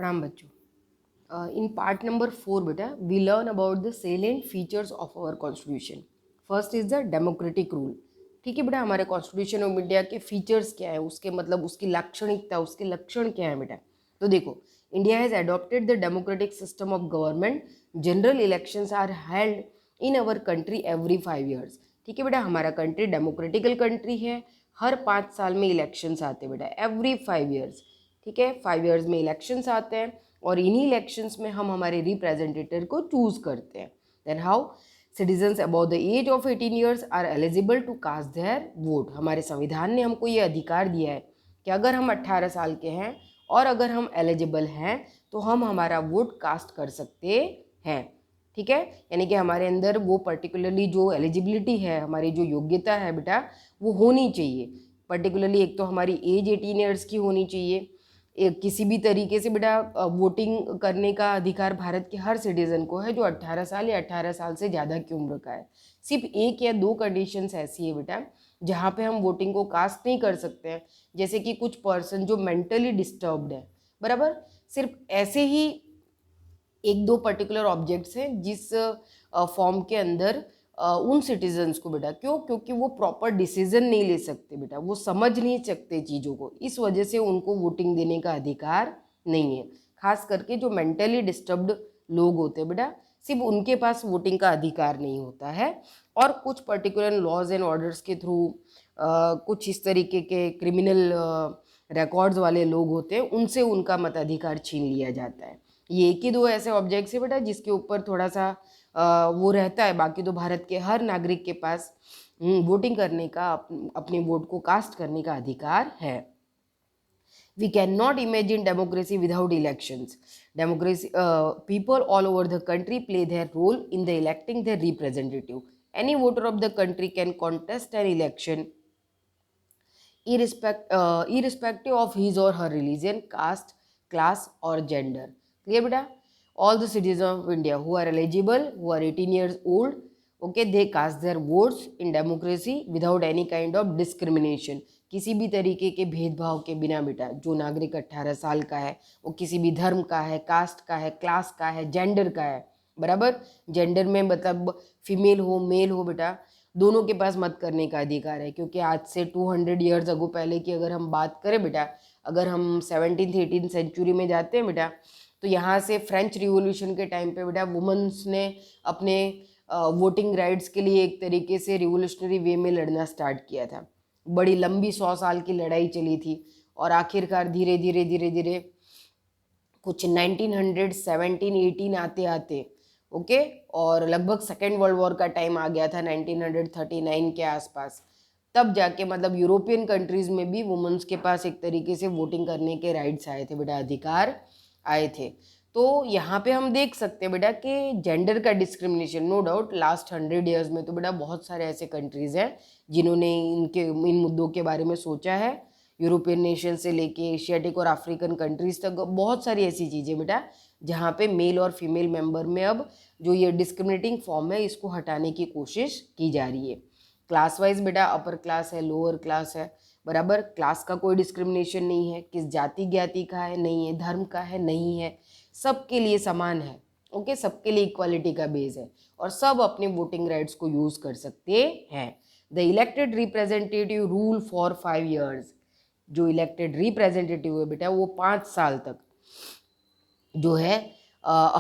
प्रणाम बच्चों। In part number 4 बेटा we learn about the salient features of our constitution. First is the democratic rule. ठीक है बेटा, हमारे कॉन्स्टिट्यूशन ऑफ इंडिया के फीचर्स क्या है, उसके मतलब उसकी लाक्षणिकता, उसके लक्षण क्या है बेटा। तो देखो, India has adopted the democratic system of government. General elections are held in our country every 5 years. ठीक है बेटा, हमारा कंट्री डेमोक्रेटिकल कंट्री है। हर 5 साल में इलेक्शंस आते हैं बेटा, एवरी 5 ईयर्स। ठीक है, 5 ईयर्स में इलेक्शंस आते हैं और इन्हीं इलेक्शंस में हम हमारे रिप्रेजेंटेटिव को चूज करते हैं। Then how citizens about the age of 18 years are eligible to cast their vote. हमारे संविधान ने हमको ये अधिकार दिया है कि अगर हम 18 साल के हैं और अगर हम एलिजिबल हैं तो हम हमारा वोट कास्ट कर सकते हैं। ठीक है, यानी कि हमारे अंदर वो पर्टिकुलरली जो एलिजिबिलिटी है, हमारी जो योग्यता है बेटा, वो होनी चाहिए। पर्टिकुलरली एक तो हमारी एज 18 ईयर्स की होनी चाहिए। किसी भी तरीके से बेटा वोटिंग करने का अधिकार भारत के हर सिटीजन को है जो 18 साल या 18 साल से ज़्यादा की उम्र का है। सिर्फ 1 या 2 कंडीशंस ऐसी है बेटा जहाँ पे हम वोटिंग को कास्ट नहीं कर सकते हैं, जैसे कि कुछ पर्सन जो मेंटली डिस्टर्ब्ड है, बराबर। सिर्फ ऐसे ही 1-2 पर्टिकुलर ऑब्जेक्ट्स हैं जिस फॉर्म के अंदर उन सिटीजन्स को बेटा, क्योंकि वो प्रॉपर डिसीजन नहीं ले सकते बेटा, वो समझ नहीं सकते चीज़ों को, इस वजह से उनको वोटिंग देने का अधिकार नहीं है। खास करके जो मेंटली डिस्टर्ब्ड लोग होते हैं बेटा, सिर्फ उनके पास वोटिंग का अधिकार नहीं होता है। और कुछ पर्टिकुलर लॉज एंड ऑर्डर्स के थ्रू कुछ इस तरीके के क्रिमिनल रिकॉर्ड्स वाले लोग होते हैं, उनसे उनका मताधिकार छीन लिया जाता है। ये 1 ही 2 ऐसे ऑब्जेक्ट्स है बेटा जिसके ऊपर थोड़ा सा वो रहता है। बाकी तो भारत के हर नागरिक के पास वोटिंग करने का, अपने वोट को कास्ट करने का अधिकार है। We cannot imagine democracy without elections. Democracy, people all over the country play their role in the electing their representative. Any voter of the country can contest an election irrespective of his or her religion, caste, class or gender. Clear beta? All the citizens of India who are eligible, who are 18 years old, okay, they cast their votes in democracy without any kind of discrimination. किसी भी तरीके के भेदभाव के बिना बेटा, जो नागरिक 18 साल का है वो किसी भी धर्म का है, कास्ट का है, क्लास का है, जेंडर का है, बराबर। जेंडर में मतलब फीमेल हो मेल हो बेटा, दोनों के पास मत करने का अधिकार है। क्योंकि आज से 200 ईयर्स अगो पहले की अगर हम बात करें बेटा, अगर हम 17th-18th सेंचुरी में जाते हैं बेटा, तो यहाँ से फ्रेंच रिवॉल्यूशन के टाइम पे बेटा वुमेन्स ने अपने वोटिंग राइट्स के लिए एक तरीके से रिवोल्यूशनरी वे में लड़ना स्टार्ट किया था। बड़ी लंबी 100 साल की लड़ाई चली थी और आखिरकार धीरे धीरे धीरे धीरे कुछ 1917-18 आते आते ओके, और लगभग सेकेंड वर्ल्ड वॉर का टाइम आ गया था 1939 के आसपास, तब जाके मतलब यूरोपियन कंट्रीज में भी वुमेन्स के पास एक तरीके से वोटिंग करने के राइट्स आए थे बेटा, अधिकार आए थे। तो यहाँ पे हम देख सकते हैं बेटा कि जेंडर का discrimination, no doubt last 100 years में तो बेटा बहुत सारे ऐसे कंट्रीज हैं जिन्होंने इन मुद्दों के बारे में सोचा है। यूरोपियन नेशन से लेके एशियाटिक और अफ्रीकन कंट्रीज तक बहुत सारी ऐसी चीज़ें बेटा जहाँ पे मेल और फीमेल मेंबर में अब जो ये डिस्क्रिमिनेटिंग फॉर्म है इसको हटाने की कोशिश की जा रही है। क्लास वाइज बेटा अपर क्लास है, लोअर क्लास है, बराबर। क्लास का कोई डिस्क्रिमिनेशन नहीं है, किस जाति ज्ञाति का है नहीं है, धर्म का है नहीं है, सबके लिए समान है। ओके, सबके लिए इक्वालिटी का बेस है और सब अपने वोटिंग राइट्स को यूज कर सकते हैं। The elected representative rule for 5 years. जो इलेक्टेड रिप्रेजेंटेटिव है बेटा वो 5 साल तक जो है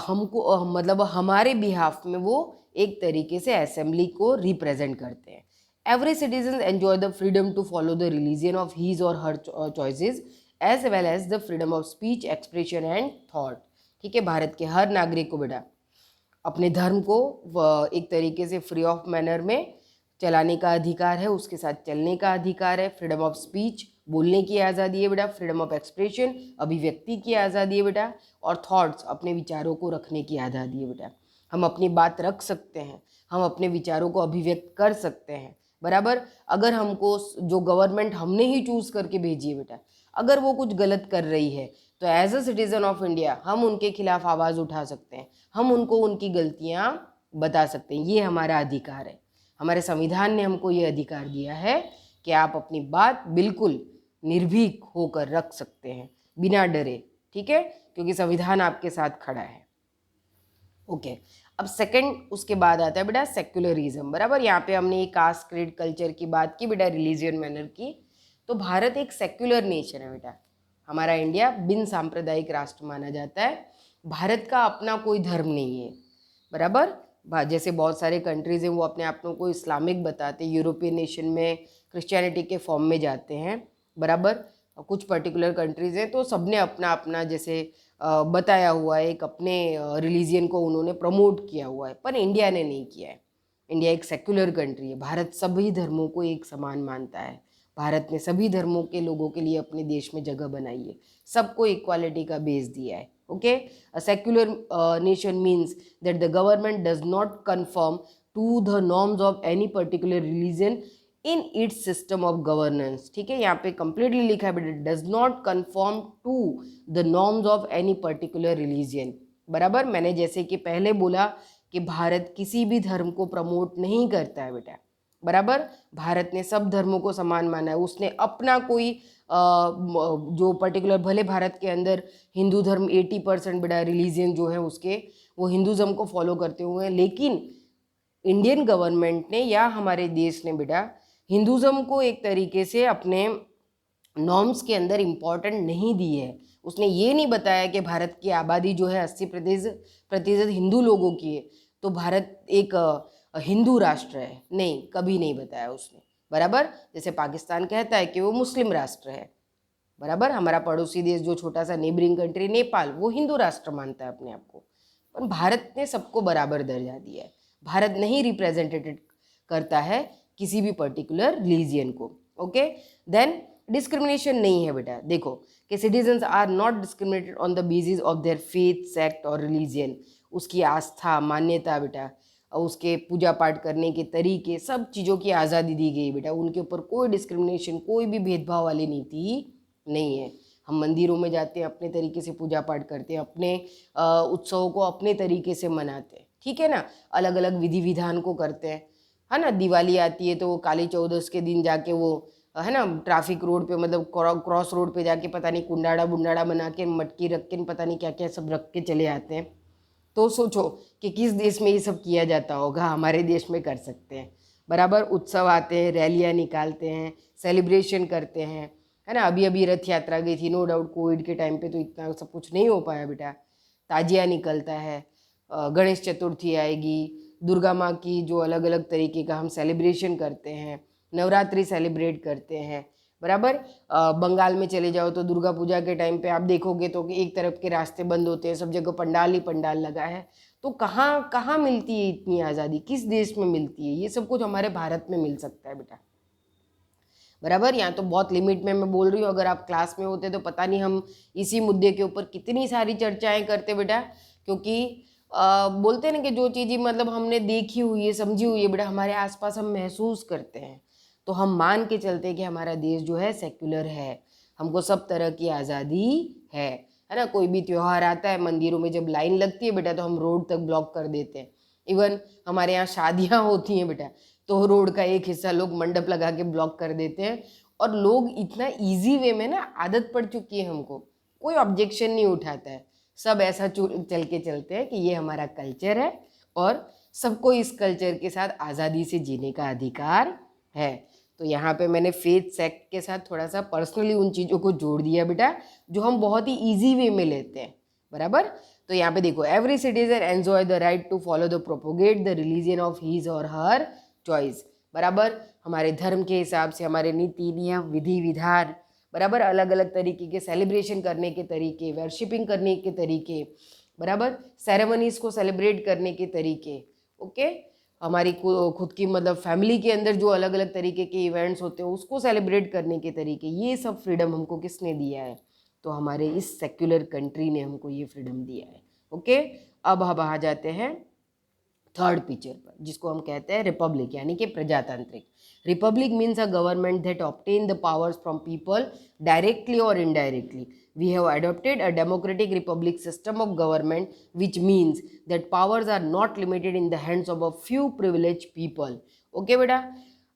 हमको मतलब हमारे बिहाफ में वो एक तरीके से असेंबली को रिप्रेजेंट करते हैं। Every citizen enjoy the freedom to follow the religion of his और her choices as well as the freedom of speech, expression and thought. ठीक है, भारत के हर नागरिक को बेटा अपने धर्म को एक तरीके से फ्री ऑफ मैनर में चलाने का अधिकार है, उसके साथ चलने का अधिकार है। फ्रीडम ऑफ स्पीच, बोलने की आज़ादी है बेटा। फ्रीडम ऑफ एक्सप्रेशन, अभिव्यक्ति की आज़ादी है बेटा। और थॉट्स, अपने विचारों को रखने की आज़ादी है बेटा। हम अपनी बात रख सकते हैं, हम अपने विचारों को अभिव्यक्त कर सकते हैं, बराबर। अगर हमको जो गवर्नमेंट हमने ही चूज करके भेजी है बेटा, अगर वो कुछ गलत कर रही है तो as a citizen of India हम उनके खिलाफ आवाज़ उठा सकते हैं, हम उनको उनकी गलतियाँ बता सकते हैं। ये हमारा अधिकार है। हमारे संविधान ने हमको ये अधिकार दिया है कि आप अपनी बात बिल्कुल निर्भीक होकर रख सकते हैं बिना डरे। ठीक है, क्योंकि संविधान आपके साथ खड़ा है। ओके अब सेकंड उसके बाद आता है बेटा सेक्युलरिज्म, बराबर। यहाँ पे हमने कास्ट क्रीड कल्चर की बात की बेटा, रिलीजियन मैनर की। तो भारत एक सेक्युलर नेशन है बेटा, हमारा इंडिया बिन सांप्रदायिक राष्ट्र माना जाता है। भारत का अपना कोई धर्म नहीं है, बराबर। जैसे बहुत सारे कंट्रीज हैं वो अपने आप को इस्लामिक बताते हैं, यूरोपियन नेशन में क्रिश्चियनिटी के फॉर्म में जाते हैं, बराबर। कुछ पर्टिकुलर कंट्रीज हैं तो सबने अपना अपना जैसे बताया हुआ है, एक अपने रिलीजियन को उन्होंने प्रमोट किया हुआ है, पर इंडिया ने नहीं किया है। इंडिया एक सेक्युलर कंट्री है, भारत सभी धर्मों को एक समान मानता है। भारत ने सभी धर्मों के लोगों के लिए अपने देश में जगह बनाई है, सबको इक्वालिटी का बेस दिया है। Okay a secular nation means that the government does not conform to the norms of any particular religion in its system of governance. ठीक है, यहाँ पे कंप्लीटली लिखा है but it does not conform to the norms of any particular religion, बराबर। मैंने जैसे कि पहले बोला कि भारत किसी भी धर्म को प्रमोट नहीं करता है बेटा, बराबर। भारत ने सब धर्मों को समान माना है, उसने अपना कोई जो पर्टिकुलर, भले भारत के अंदर हिंदू धर्म 80% बेटा रिलीजियन जो है उसके वो हिंदुज़म को फॉलो करते हुए हैं, लेकिन इंडियन गवर्नमेंट ने या हमारे देश ने बेटा हिंदुज़म को एक तरीके से अपने नॉर्म्स के अंदर इम्पॉर्टेंट नहीं दी है। उसने ये नहीं बताया कि भारत की आबादी जो है 80% हिंदू लोगों की है तो भारत एक हिंदू राष्ट्र है, नहीं, कभी नहीं बताया उसने, बराबर। जैसे पाकिस्तान कहता है कि वो मुस्लिम राष्ट्र है, बराबर। हमारा पड़ोसी देश जो छोटा सा नेबरिंग कंट्री नेपाल, वो हिंदू राष्ट्र मानता है अपने आप को, पर भारत ने सबको बराबर दर्जा दिया है। भारत नहीं रिप्रेजेंटेटेड करता है किसी भी पर्टिकुलर रिलीजियन को। ओके देन डिस्क्रिमिनेशन नहीं है बेटा, देखो कि citizens are not discriminated on the basis of their faith, sect और रिलीजियन। उसकी आस्था, मान्यता बेटा, और उसके पूजा पाठ करने के तरीके, सब चीज़ों की आज़ादी दी गई बेटा। उनके ऊपर कोई डिस्क्रिमिनेशन, कोई भी भेदभाव वाली नीति नहीं है। हम मंदिरों में जाते हैं, अपने तरीके से पूजा पाठ करते हैं, अपने उत्सवों को अपने तरीके से मनाते हैं, ठीक है ना, अलग अलग विधि विधान को करते हैं, है ना। दिवाली आती है तो वो काली चौदस के दिन जाके वो है ना ट्रैफिक रोड पे, मतलब क्रॉस रोड पे जाके पता नहीं कुंडाड़ा बुंडाड़ा बना के, मटकी रख के, पता नहीं क्या क्या सब रख के चले आते हैं। तो सोचो कि किस देश में ये सब किया जाता होगा, हमारे देश में कर सकते हैं, बराबर। उत्सव आते हैं, रैलियाँ निकालते हैं, सेलिब्रेशन करते हैं, है ना। अभी अभी रथ यात्रा गई थी, नो डाउट कोविड के टाइम पे तो इतना सब कुछ नहीं हो पाया बेटा। ताजिया निकलता है, गणेश चतुर्थी आएगी, दुर्गा माँ की जो अलग अलग तरीके का हम सेलिब्रेशन करते हैं, नवरात्रि सेलिब्रेट करते हैं, बराबर। बंगाल में चले जाओ तो दुर्गा पूजा के टाइम पे आप देखोगे तो कि एक तरफ के रास्ते बंद होते हैं, सब जगह पंडाल ही पंडाल लगा है। तो कहाँ कहाँ मिलती है इतनी आज़ादी, किस देश में मिलती है? ये सब कुछ हमारे भारत में मिल सकता है बेटा, बराबर। यहाँ तो बहुत लिमिट में मैं बोल रही हूँ, अगर आप क्लास में होते तो पता नहीं हम इसी मुद्दे के ऊपर कितनी सारी चर्चाएं करते बेटा, क्योंकि बोलते हैं ना कि जो चीज़ें मतलब हमने देखी हुई है, समझी हुई है बेटा, हमारे आसपास हम महसूस करते हैं, तो हम मान के चलते हैं कि हमारा देश जो है सेक्युलर है, हमको सब तरह की आज़ादी है ना। कोई भी त्यौहार आता है, मंदिरों में जब लाइन लगती है बेटा तो हम रोड तक ब्लॉक कर देते हैं। इवन हमारे यहाँ शादियाँ होती हैं बेटा तो रोड का एक हिस्सा लोग मंडप लगा के ब्लॉक कर देते हैं, और लोग इतना इजी वे में ना, आदत पड़ चुकी है हमको, कोई ऑब्जेक्शन नहीं उठाता है, सब ऐसा चल के चलते हैं कि ये हमारा कल्चर है और सबको इस कल्चर के साथ आज़ादी से जीने का अधिकार है। तो यहाँ पे मैंने फेथ सेक्ट के साथ थोड़ा सा पर्सनली उन चीज़ों को जोड़ दिया बेटा जो हम बहुत ही ईजी वे में लेते हैं, बराबर। तो यहाँ पे देखो, every citizen enjoy the right to follow the propagate the religion of his और हर चॉइस, बराबर। हमारे धर्म के हिसाब से हमारे नीति नियम विधि विधान, बराबर, अलग अलग तरीके के सेलिब्रेशन करने के तरीके, वर्शिपिंग करने के तरीके, बराबर, सेरेमनीज को सेलिब्रेट करने के तरीके। ओके हमारी खुद की मतलब फैमिली के अंदर जो अलग अलग तरीके के इवेंट्स होते हैं उसको सेलिब्रेट करने के तरीके, ये सब फ्रीडम हमको किसने दिया है? तो हमारे इस सेक्युलर कंट्री ने हमको ये फ्रीडम दिया है। ओके अब हम आ जाते हैं थर्ड पिक्चर पर, जिसको हम कहते हैं रिपब्लिक, यानी कि प्रजातांत्रिक। Republic means a government that obtain the powers from people directly और indirectly. We have adopted a democratic republic system of government, which means that powers are not limited in the hands of a few privileged people. Okay बेटा,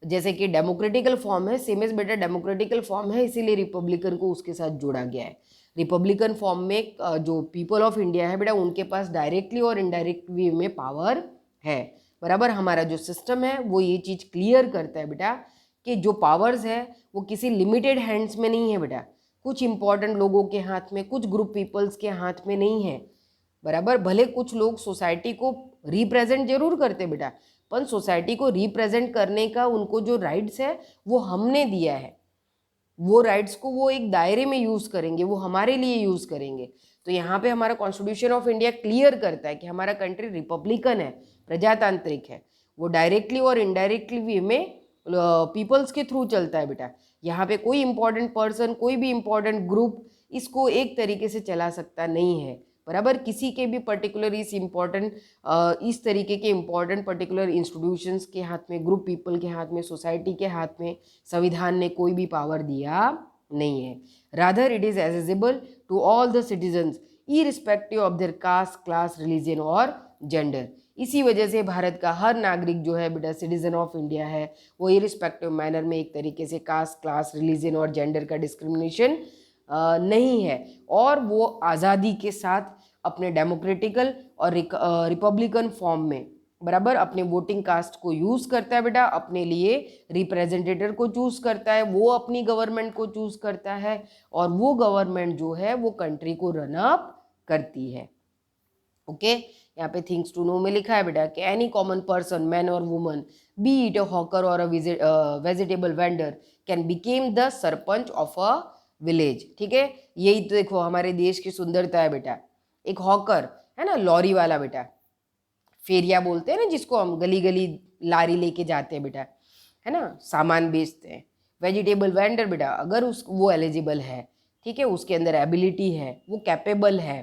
जैसे कि democratical form है, same as बेटा democratical form है, इसीलिए Republican को उसके साथ जोड़ा गया है। रिपब्लिकन फॉर्म में जो पीपल ऑफ इंडिया है बेटा उनके पास डायरेक्टली और इनडायरेक्ट वे में पावर है। बराबर, हमारा जो सिस्टम है वो ये चीज़ क्लियर करता है बेटा कि जो पावर्स है वो किसी लिमिटेड हैंड्स में नहीं है बेटा, कुछ इंपॉर्टेंट लोगों के हाथ में, कुछ ग्रुप पीपल्स के हाथ में नहीं है। बराबर, भले कुछ लोग सोसाइटी को रिप्रेजेंट जरूर करते बेटा, पर सोसाइटी को रिप्रेजेंट करने का उनको जो राइट्स है वो हमने दिया है, वो राइट्स को वो एक दायरे में यूज़ करेंगे, वो हमारे लिए यूज़ करेंगे। तो यहाँ पे हमारा कॉन्स्टिट्यूशन ऑफ इंडिया क्लियर करता है कि हमारा कंट्री रिपब्लिकन है, प्रजातांत्रिक है, वो डायरेक्टली और इनडायरेक्टली वे में पीपल्स के थ्रू चलता है बेटा। यहाँ पे कोई इंपॉर्टेंट पर्सन, कोई भी इंपॉर्टेंट ग्रुप इसको एक तरीके से चला सकता नहीं है। बराबर, किसी के भी पर्टिकुलर इस तरीके के इम्पॉर्टेंट पर्टिकुलर इंस्टीट्यूशंस के हाथ में, ग्रुप पीपल के हाथ में, सोसाइटी के हाथ में संविधान ने कोई भी पावर दिया नहीं है। Rather it is accessible to all the citizens irrespective of their caste, class, religion और जेंडर। इसी वजह से भारत का हर नागरिक जो है बेटा सिटीजन ऑफ इंडिया है, वो इररिस्पेक्टिव मैनर में एक तरीके से कास्ट, क्लास, रिलीजन और जेंडर का डिस्क्रिमिनेशन नहीं है, और वो आज़ादी के साथ अपने डेमोक्रेटिकल और रिपब्लिकन फॉर्म में बराबर अपने वोटिंग कास्ट को यूज़ करता है बेटा, अपने लिए रिप्रेजेंटेटिव को चूज़ करता है, वो अपनी गवर्नमेंट को चूज़ करता है, और वो गवर्नमेंट जो है वो कंट्री को रन अप करती है। ओके, यहाँ पे थिंग्स टू नो में लिखा है बेटा कि एनी कॉमन पर्सन, मैन और woman, be it a hawker और a vegetable vendor, can become the sarpanch of a village. ठीक है, यही तो देखो हमारे देश की सुंदरता है बेटा। एक हॉकर है ना, लॉरी वाला बेटा, फेरिया बोलते हैं ना जिसको हम, गली गली लारी लेके जाते हैं बेटा, है ना, सामान बेचते हैं। वेजिटेबल वेंडर बेटा, अगर वो एलिजिबल है, ठीक है, उसके अंदर एबिलिटी है, वो कैपेबल है,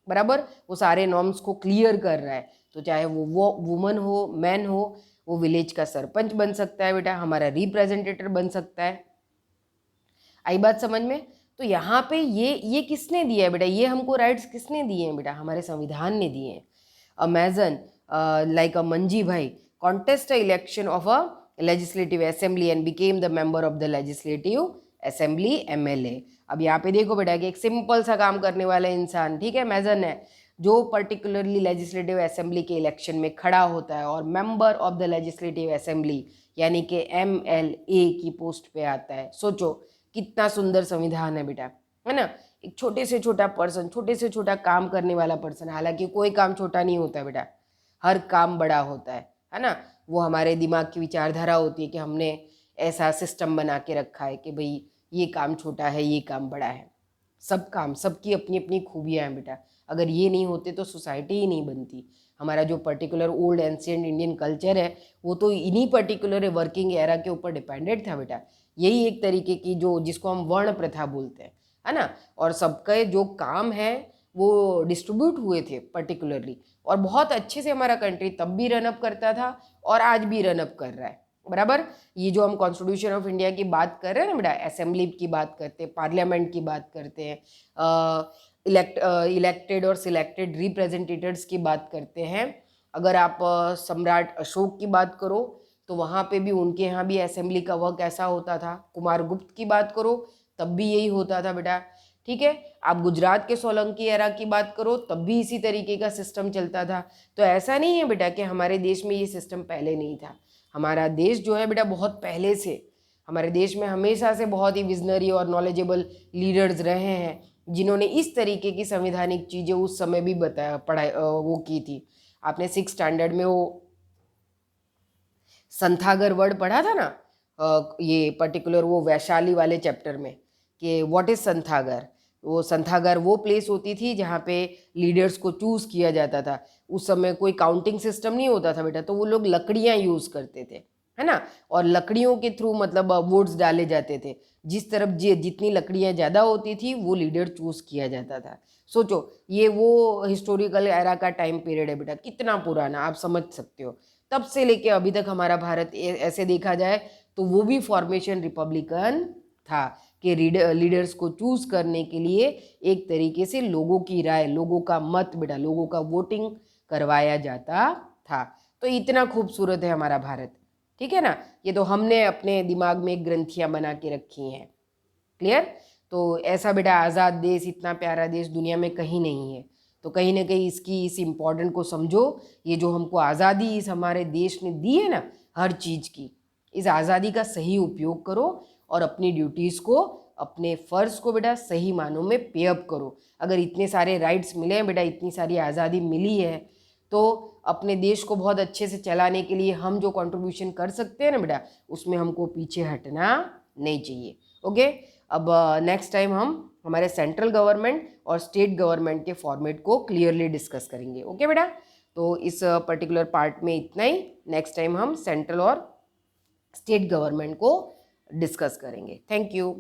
बराबर, वो सारे नॉर्म्स को क्लियर कर रहा है, तो चाहे वो वुमन हो, मैन हो, वो विलेज का सरपंच बन सकता है बेटा, हमारा रिप्रेजेंटेटिव बन सकता है। आई बात समझ में? तो यहाँ पे ये किसने दिया है बेटा, ये हमको राइट्स किसने दिए हैं बेटा, हमारे संविधान ने दिए हैं। Amazon like a Manji Bhai contest a election of a legislative assembly and became the member of the legislative assembly MLA। अब यहाँ पे देखो बेटा कि एक सिंपल सा काम करने वाला इंसान, ठीक है, मैजन है, जो पर्टिकुलरली लेजिस्लेटिव असेंबली के इलेक्शन में खड़ा होता है और member of the legislative assembly यानी कि MLA की पोस्ट पे आता है। सोचो कितना सुंदर संविधान है बेटा, है ना। एक छोटे से छोटा पर्सन, छोटे से छोटा काम करने वाला पर्सन, हालांकि कोई काम छोटा नहीं होता बेटा, हर काम बड़ा होता है ना। वो हमारे दिमाग की विचारधारा होती है कि हमने ऐसा सिस्टम बना के रखा है कि भाई ये काम छोटा है, ये काम बड़ा है। सब काम, सबकी अपनी अपनी खूबियाँ हैं बेटा, अगर ये नहीं होते तो सोसाइटी ही नहीं बनती। हमारा जो particular old ancient Indian culture है वो तो इन्हीं पर्टिकुलर वर्किंग एरा के ऊपर डिपेंडेंट था बेटा। यही एक तरीके की जो जिसको हम वर्ण प्रथा बोलते हैं, है ना, और सबके जो काम है वो डिस्ट्रीब्यूट हुए थे पर्टिकुलरली, और बहुत अच्छे से हमारा कंट्री तब भी रनअप करता था और आज भी रनअप कर रहा है, बराबर। ये जो हम कॉन्स्टिट्यूशन ऑफ इंडिया की बात कर रहे हैं ना बेटा, असेंबली की बात करते हैं, पार्लियामेंट की बात करते हैं, इलेक्टेड और सिलेक्टेड रिप्रेजेंटेटिव्स की बात करते हैं। अगर आप सम्राट अशोक की बात करो तो वहाँ पे भी उनके यहाँ भी असेंबली का वर्क ऐसा होता था। कुमार गुप्त की बात करो तब भी यही होता था बेटा, ठीक है। आप गुजरात के सोलंकी एरा की बात करो तब भी इसी तरीके का सिस्टम चलता था। तो ऐसा नहीं है बेटा कि हमारे देश में ये सिस्टम पहले नहीं था। हमारा देश जो है बेटा बहुत पहले से, हमारे देश में हमेशा से बहुत ही विजनरी और नॉलेजेबल लीडर्स रहे हैं जिन्होंने इस तरीके की संवैधानिक चीज़ें उस समय भी बताया, पढ़ाई वो की थी। आपने 6th स्टैंडर्ड में वो संथागर वर्ड पढ़ा था ना, ये पर्टिकुलर वो वैशाली वाले चैप्टर में, कि व्हाट इज संथागर। वो संथागर वो प्लेस होती थी जहाँ पे लीडर्स को चूज़ किया जाता था। उस समय कोई काउंटिंग सिस्टम नहीं होता था बेटा, तो वो लोग लकड़ियाँ यूज़ करते थे, है ना, और लकड़ियों के थ्रू मतलब वोट्स डाले जाते थे। जिस तरफ जितनी लकड़ियाँ ज़्यादा होती थी वो लीडर चूज़ किया जाता था। सोचो ये वो हिस्टोरिकल एरा का टाइम पीरियड है बेटा, कितना पुराना, आप समझ सकते हो। तब से लेके अभी तक हमारा भारत ऐसे देखा जाए तो वो भी फॉर्मेशन रिपब्लिकन था कि लीडर्स को चूज करने के लिए एक तरीके से लोगों की राय, लोगों का मत बेटा, लोगों का वोटिंग करवाया जाता था। तो इतना खूबसूरत है हमारा भारत, ठीक है ना। ये तो हमने अपने दिमाग में ग्रंथियां बना के रखी हैं, क्लियर। तो ऐसा बेटा आज़ाद देश, इतना प्यारा देश दुनिया में कहीं नहीं है। तो कहीं ना कहीं इसकी इस इम्पोर्टेंट को समझो। ये जो हमको आज़ादी इस हमारे देश ने दी है ना हर चीज़ की, इस आज़ादी का सही उपयोग करो और अपनी ड्यूटीज़ को, अपने फ़र्ज़ को बेटा सही मानों में पे अप करो। अगर इतने सारे राइट्स मिले हैं बेटा, इतनी सारी आज़ादी मिली है, तो अपने देश को बहुत अच्छे से चलाने के लिए हम जो कंट्रीब्यूशन कर सकते हैं ना बेटा, उसमें हमको पीछे हटना नहीं चाहिए। ओके, अब नेक्स्ट टाइम हम हमारे सेंट्रल गवर्नमेंट और स्टेट गवर्नमेंट के फॉर्मेट को क्लियरली डिस्कस करेंगे। ओके बेटा, तो इस पर्टिकुलर पार्ट में इतना ही। नेक्स्ट टाइम हम सेंट्रल और स्टेट गवर्नमेंट को डिस्कस करेंगे। Thank you.